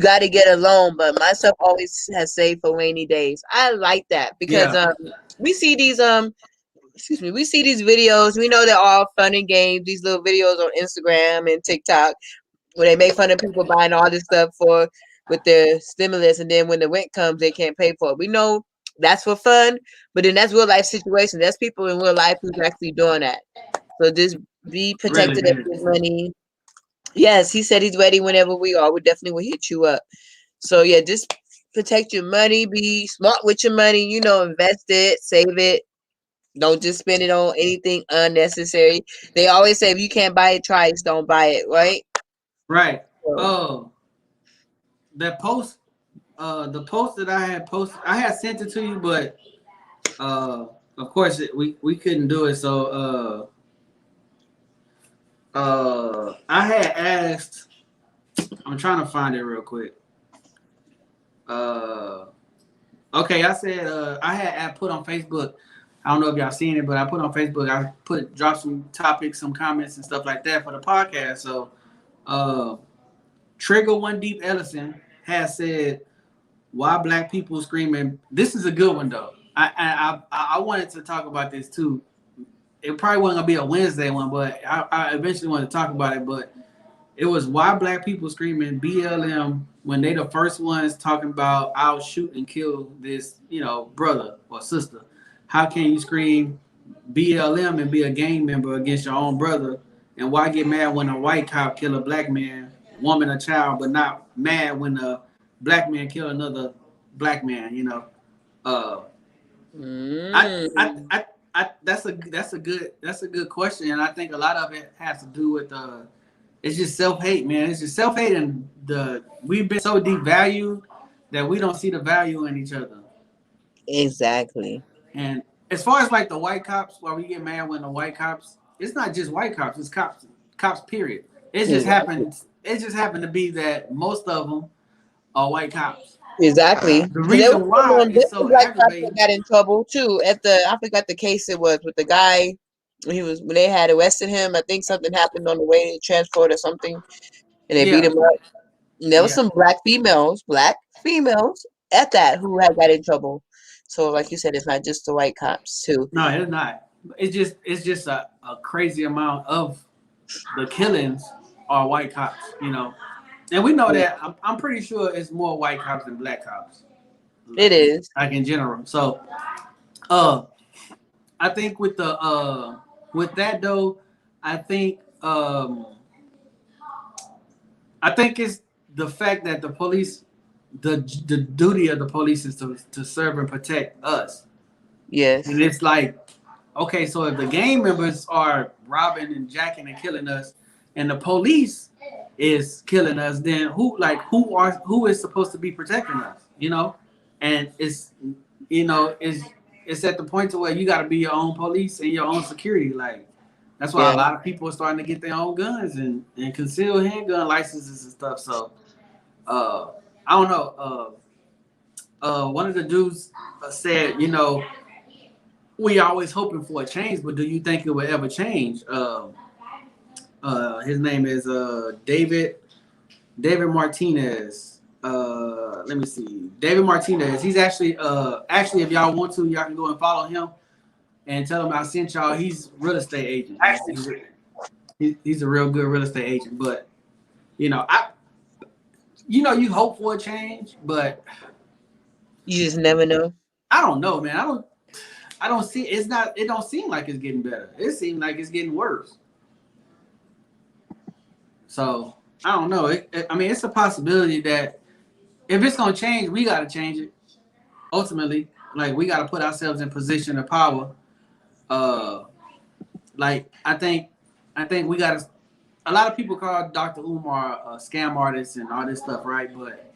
got to get a loan. But myself always has saved for rainy days. I like that because we see these we see these videos. We know they're all fun and games. These little videos on Instagram and TikTok where they make fun of people buying all this stuff with their stimulus, and then when the rent comes, they can't pay for it. We know that's for fun, but then that's real life situation. That's people in real life who's actually doing that. So just be protected of your money. Yes, he said he's ready whenever we are. We definitely will hit you up. So yeah, just protect your money. Be smart with your money. Invest it, save it. Don't just spend it on anything unnecessary. They always say if you can't buy it twice, don't buy it. Right? Right. That post. The post that I had posted, I had sent it to you, but of course we couldn't do it. So I had asked. I'm trying to find it real quick. Okay, I said I had put on Facebook. I don't know if y'all seen it, but I put on Facebook. I dropped some topics, some comments, and stuff like that for the podcast. So Trigger One Deep Ellison has said, why black people screaming? This is a good one though. I wanted to talk about this too. It probably wasn't gonna be a Wednesday one, but I eventually wanted to talk about it. But it was why black people screaming BLM when they the first ones talking about I'll shoot and kill this, brother or sister. How can you scream BLM and be a gang member against your own brother? And why get mad when a white cop kill a black man, woman, or child, but not mad when a black man kill another black man? That's a good question, and I think a lot of it has to do with it's just self-hate, man. It's just self-hate, and we've been so devalued that we don't see the value in each other. Exactly. And as far as like the white cops, why we get mad when the white cops, it's not just white cops, it's cops period. It just happened to be that most of them are white cops. Exactly. The reason why it's so aggravating. Got in trouble too at the, I forgot the case it was with the guy when they had arrested him. I think something happened on the way to transport or something, and they beat him up. And there was some black females at that who had got in trouble. So like you said, it's not just the white cops too. No, it's not. It's just a crazy amount of the killings are white cops, you know. And we know that I'm pretty sure it's more white cops than black cops. It is. Like in general. So I think with that though, I think it's the fact that the police, the duty of the police is to serve and protect us. Yes. And it's like, okay, so if the gang members are robbing and jacking and killing us, and the police is killing us, then who is supposed to be protecting us? You know, and it's at the point to where you got to be your own police and your own security. Like that's why a lot of people are starting to get their own guns and concealed handgun licenses and stuff. So I don't know. One of the dudes said, you know, we always hoping for a change, but do you think it will ever change? His name is David Martinez. Let me see. David Martinez. He's actually if y'all want to, y'all can go and follow him and tell him I sent y'all. He's real estate agent. He's a real good real estate agent. But you know, you hope for a change, but you just never know. I don't know, man. I don't see. It don't seem like it's getting better. It seems like it's getting worse. So I don't know. I mean, it's a possibility that if it's gonna change, we gotta change it. Ultimately, like we gotta put ourselves in position of power. Like I think we gotta. A lot of people call Dr. Umar a scam artist and all this stuff, right? But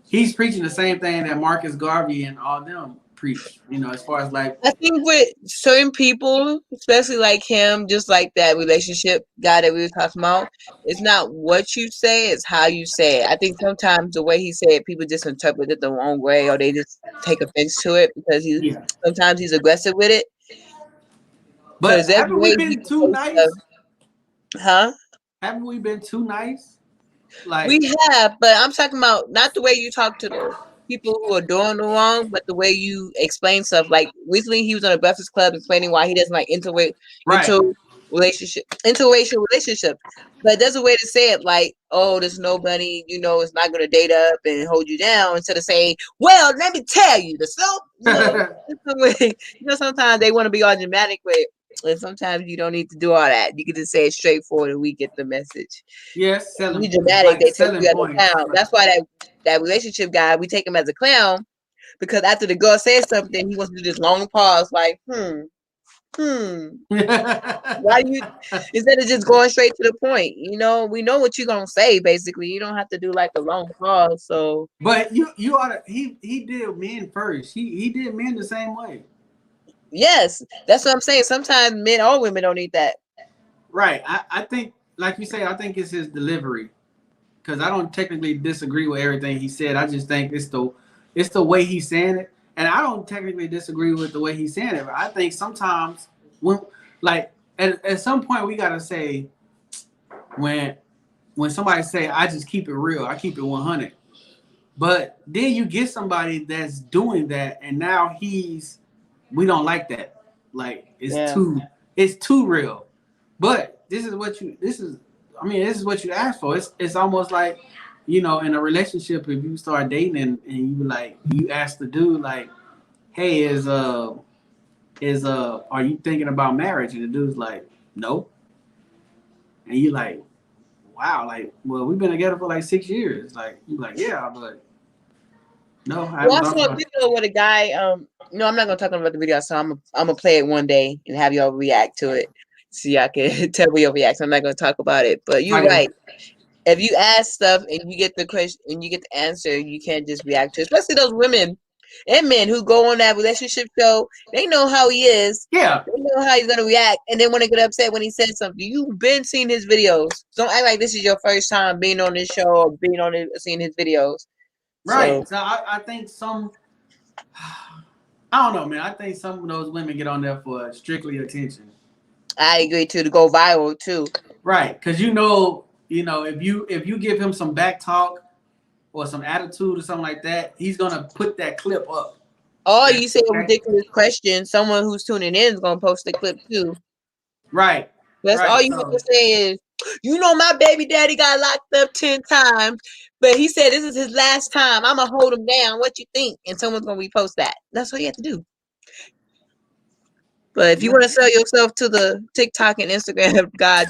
he's preaching the same thing that Marcus Garvey and all them preach. You know, as far as like, I think with certain people, especially like him, just like that relationship guy that we were talking about, it's not what you say, it's how you say it. I think sometimes the way he said it, people just interpret it the wrong way, or they just take offense to it because sometimes he's aggressive with it. But haven't we been too nice? Huh? Haven't we been too nice? Like we have, but I'm talking about not the way you talk to the people who are doing the wrong, but the way you explain stuff. Like recently, he was on a Breakfast Club explaining why he doesn't like interracial relationships. But there's a way to say it, like, "Oh, there's nobody, you know, is not going to date up and hold you down," instead of saying, "Well, let me tell you, sometimes they want to be all dramatic with it. And sometimes you don't need to do all that. You can just say it straightforward and we get the message. Yes, be dramatic, like they take you as a clown. That's why that relationship guy, we take him as a clown, because after the girl says something, he wants to do this long pause, like, why you instead of just going straight to the point, you know, we know what you're gonna say, basically. You don't have to do like a long pause. So but you ought to he did men first. He did men the same way. Yes, that's what I'm saying. Sometimes men or women don't need that. Right. I think, like you say, I think it's his delivery. Because I don't technically disagree with everything he said. I just think it's the way he's saying it. And I don't technically disagree with the way he's saying it. But I think sometimes when like at some point we gotta say when somebody say, I just keep it real, I keep it 100. But then you get somebody that's doing that and now we don't like that. Like it's too real. But this is what you asked for. It's almost like, you know, in a relationship, if you start dating and you ask the dude like, hey, are you thinking about marriage? And the dude's like, no. And you like, wow, like, well, we've been together for like 6 years. Like, you're like, yeah, but no. I saw a video with a guy. No, I'm not gonna talk about the video. So I'm gonna play it one day and have y'all react to it, so y'all can tell me your reaction. I'm not gonna talk about it, but you're right. if you ask stuff and you get the question and you get the answer, you can't just react to it. Especially those women and men who go on that relationship show. They know how he is. Yeah. They know how he's gonna react, and then want to get upset when he says something. You've been seeing his videos. Don't act like this is your first time being on this show or seeing his videos. Right. So I think I don't know, man. I think some of those women get on there for strictly attention. I agree too, to go viral too. Right, because you know, if you give him some back talk or some attitude or something like that, he's gonna put that clip up. Or you say a ridiculous question, someone who's tuning in is gonna post the clip too. Right. That's all you have to say is, my baby daddy got locked up 10 times, but he said this is his last time. I'm gonna hold him down. What you think? And someone's gonna repost that. That's all you have to do. But if you want to sell yourself to the TikTok and Instagram God,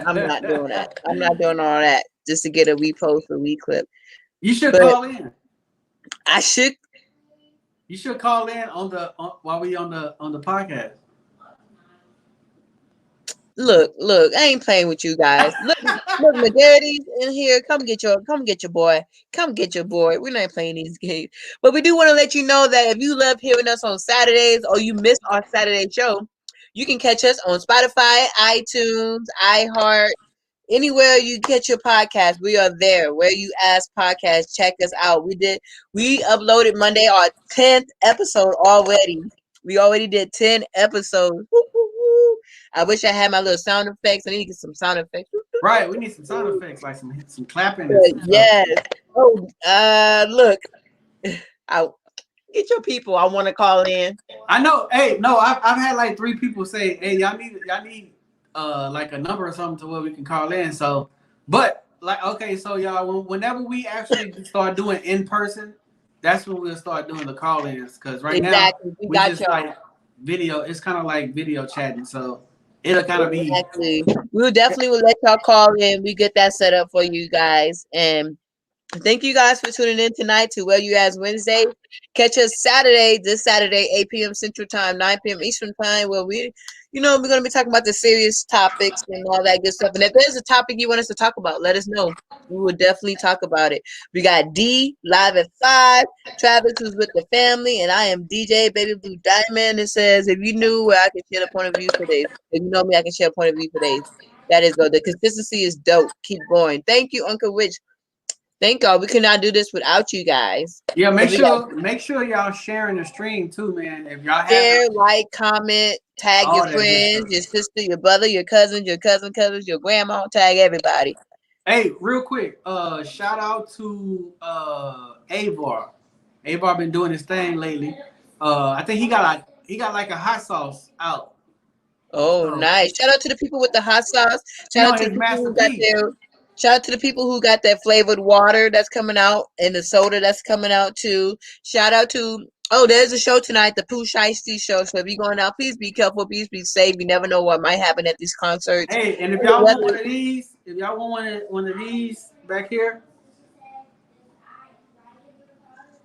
I'm not doing that. I'm not doing all that just to get a repost or reclip. You should call in. I should. You should call in while we on the podcast. Look, I ain't playing with you guys. Look, McGarry's in here. Come get your boy. Come get your boy. We're not playing these games. But we do want to let you know that if you love hearing us on Saturdays or you missed our Saturday show, you can catch us on Spotify, iTunes, iHeart, anywhere you catch your podcast. We are there. Where you ask podcast, check us out. We uploaded Monday our 10th episode already. We already did 10 episodes. I wish I had my little sound effects. I need to get some sound effects. Right, we need some sound effects, like some clapping. Yes. Oh, look, I'll get your people. I want to call in. I know. Hey, no, I've had like 3 people say, "Hey, y'all need like a number or something to where we can call in." So, but like, okay, so y'all, whenever we actually start doing in person, that's when we'll start doing the call-ins. Because right now we just y'all. Like video. It's kind of like video chatting. So. It'll kind of be. Exactly. We'll definitely let y'all call in. We get that set up for you guys. And thank you guys for tuning in tonight to Well You Ask Wednesday. Catch us this Saturday, 8 p.m. Central Time, 9 p.m. Eastern Time, where we're going to be talking about the serious topics and all that good stuff. And if there's a topic you want us to talk about, let us know. We will definitely talk about it. We got D live at 5. Travis is with the family, and I am DJ Baby Blue Diamond. It says, if you knew where I can share a point of view for days. If you know me, I can share a point of view for days. That is good. The consistency is dope. Keep going. Thank you, Uncle Rich. Thank God. We could not do this without you guys. Yeah, make sure y'all sharing the stream too, man. If y'all share, like, comment, tag your friends, your sister, your brother, your cousins, your grandma, tag everybody. Hey, real quick, shout out to Avar. Avar been doing his thing lately. I think he got like a hot sauce out. Oh, nice. Shout out to the people with the hot sauce. Shout out to the people who got that flavored water that's coming out and the soda that's coming out too. Shout out to there's a show tonight, the Pooh Shiesty show. So if you're going out, please be careful, please be safe. You never know what might happen at these concerts. Hey, and if y'all want one of these, one of these back here.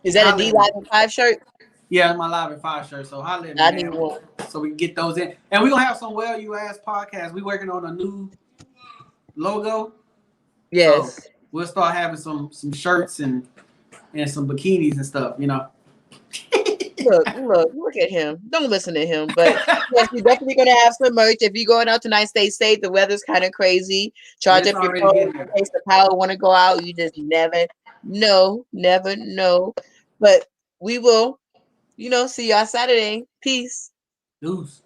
Is that a D Live at 5 shirt? Yeah, my Live at 5 shirt. So holla at me, man, so we can get those in. And we're gonna have some Well You Ask podcast. We working on a new logo. Yes. So we'll start having some shirts and some bikinis and stuff, Look at him. Don't listen to him. But yes, we're definitely gonna have some merch. If you're going out tonight, stay safe. The weather's kind of crazy. Charge up your phone in case the power want to go out. You just never know. But we will, see y'all Saturday. Peace. Deuce.